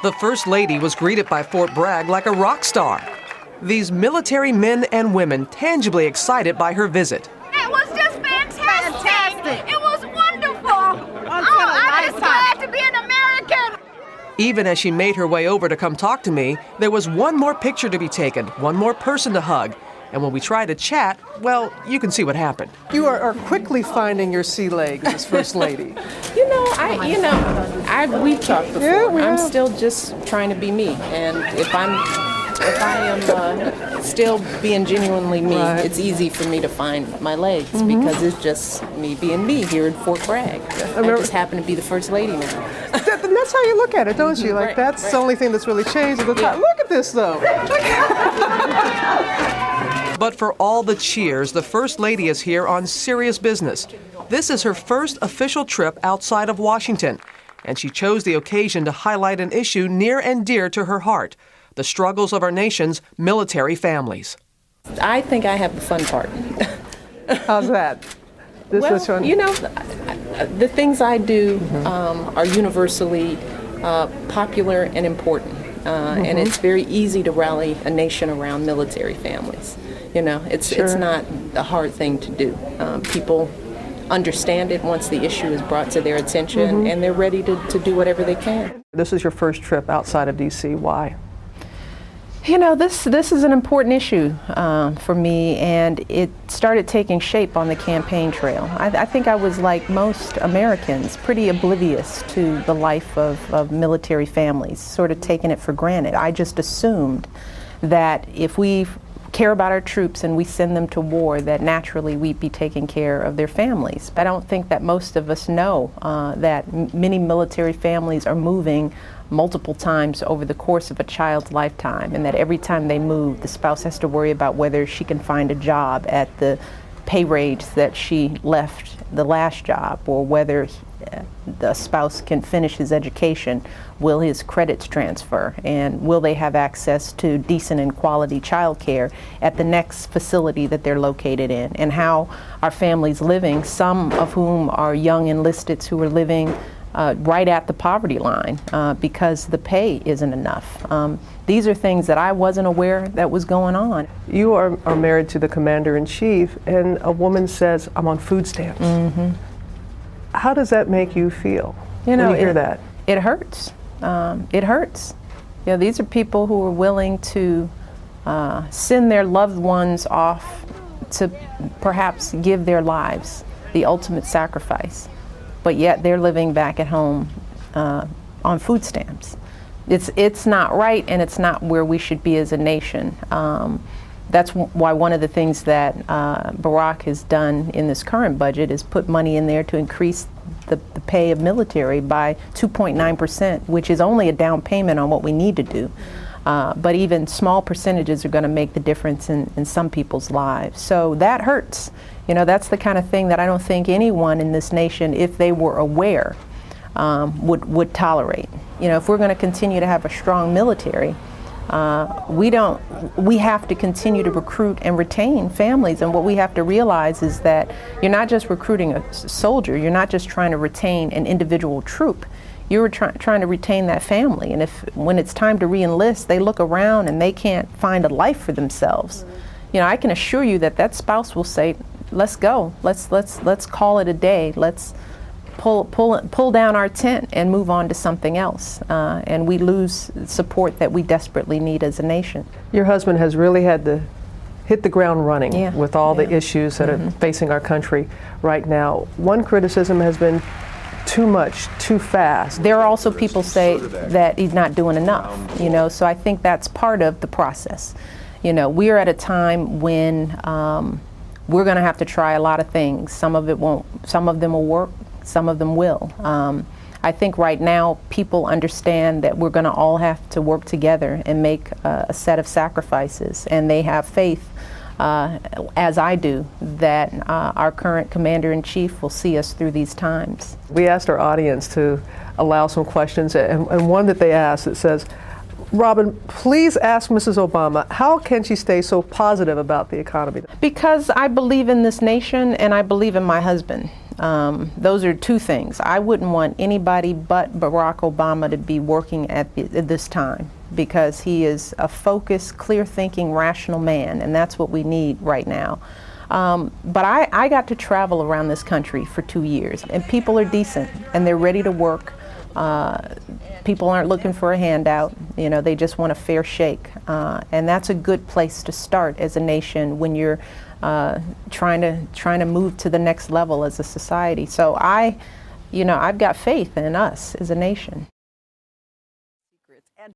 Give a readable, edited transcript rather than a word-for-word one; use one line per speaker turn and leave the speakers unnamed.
The First Lady was greeted by Fort Bragg like a rock star. These military men and women tangibly excited by her visit.
It was just fantastic. It was wonderful. I'm just glad to be an American.
Even as she made her way over to come talk to me, there was one more picture to be taken, one more person to hug. And when we tried to chat, well, you can see what happened. You are quickly finding your sea legs as First Lady.
We've talked before.
Yeah, we
I'm
have.
still just trying to be me, and if I am still being genuinely me,
Right.
it's easy for me to find my legs because it's just me being me here in Fort Bragg. I just happen to be the First Lady now.
And that's how you look at it, don't you? Like,
Right,
that's
right.
the only thing that's really changed at the time. Look at this, though. But for all the cheers, the First Lady is here on serious business. This is her first official trip outside of Washington, and she chose the occasion to highlight an issue near and dear to her heart, the struggles of our nation's military families.
I think I have the fun part.
How's that?
The things I do are universally popular and important, and it's very easy to rally a nation around military families. It's not a hard thing to do. People understand it once the issue is brought to their attention, and they're ready to do whatever they can.
This is your first trip outside of D.C. Why?
This is an important issue for me, and it started taking shape on the campaign trail. I think I was, like most Americans, pretty oblivious to the life of military families, sort of taking it for granted. I just assumed that if we care about our troops and we send them to war, that naturally we'd be taking care of their families. I don't think that most of us know that many military families are moving multiple times over the course of a child's lifetime, and that every time they move, the spouse has to worry about whether she can find a job at the pay rates that she left the last job, or whether the spouse can finish his education, will his credits transfer, and will they have access to decent and quality child care at the next facility that they're located in, and how are families living, some of whom are young enlisteds who are living right at the poverty line because the pay isn't enough. These are things that I wasn't aware that was going on.
You are married to the Commander-in-Chief, and a woman says, I'm on food stamps. How does that make you feel when you hear that?
It hurts. It hurts. These are people who are willing to send their loved ones off to perhaps give their lives, the ultimate sacrifice, but yet they're living back at home on food stamps. It's not right, and it's not where we should be as a nation. That's why one of the things that Barack has done in this current budget is put money in there to increase the pay of military by 2.9%, which is only a down payment on what we need to do. But even small percentages are going to make the difference in some people's lives. So that hurts. That's the kind of thing that I don't think anyone in this nation, if they were aware, would tolerate. If we're going to continue to have a strong military, we have to continue to recruit and retain families. And what we have to realize is that you're not just recruiting a soldier, you're not just trying to retain an individual troop. You're trying to retain that family. And when it's time to re-enlist, they look around and they can't find a life for themselves. I can assure you that spouse will say, let's go, let's call it a day, let's pull down our tent and move on to something else, and we lose support that we desperately need as a nation.
Your husband has really had to hit the ground running with all the issues that are facing our country right now. One criticism has been too much, too fast.
There are also people say that he's not doing enough, so I think that's part of the process. We're at a time when we're going to have to try a lot of things. Some of them will work, some of them will. I think right now people understand that we're going to all have to work together and make a set of sacrifices, and they have faith, as I do, that our current Commander-in-Chief will see us through these times.
We asked our audience to allow some questions, and one that they asked, it says, Robin, please ask Mrs. Obama, how can she stay so positive about the economy?
Because I believe in this nation, and I believe in my husband. Those are two things. I wouldn't want anybody but Barack Obama to be working at this time, because he is a focused, clear-thinking, rational man, and that's what we need right now. But I got to travel around this country for 2 years, and people are decent, and they're ready to work. People aren't looking for a handout, you know, they just want a fair shake. And that's a good place to start as a nation when you're trying to move to the next level as a society. So I've got faith in us as a nation.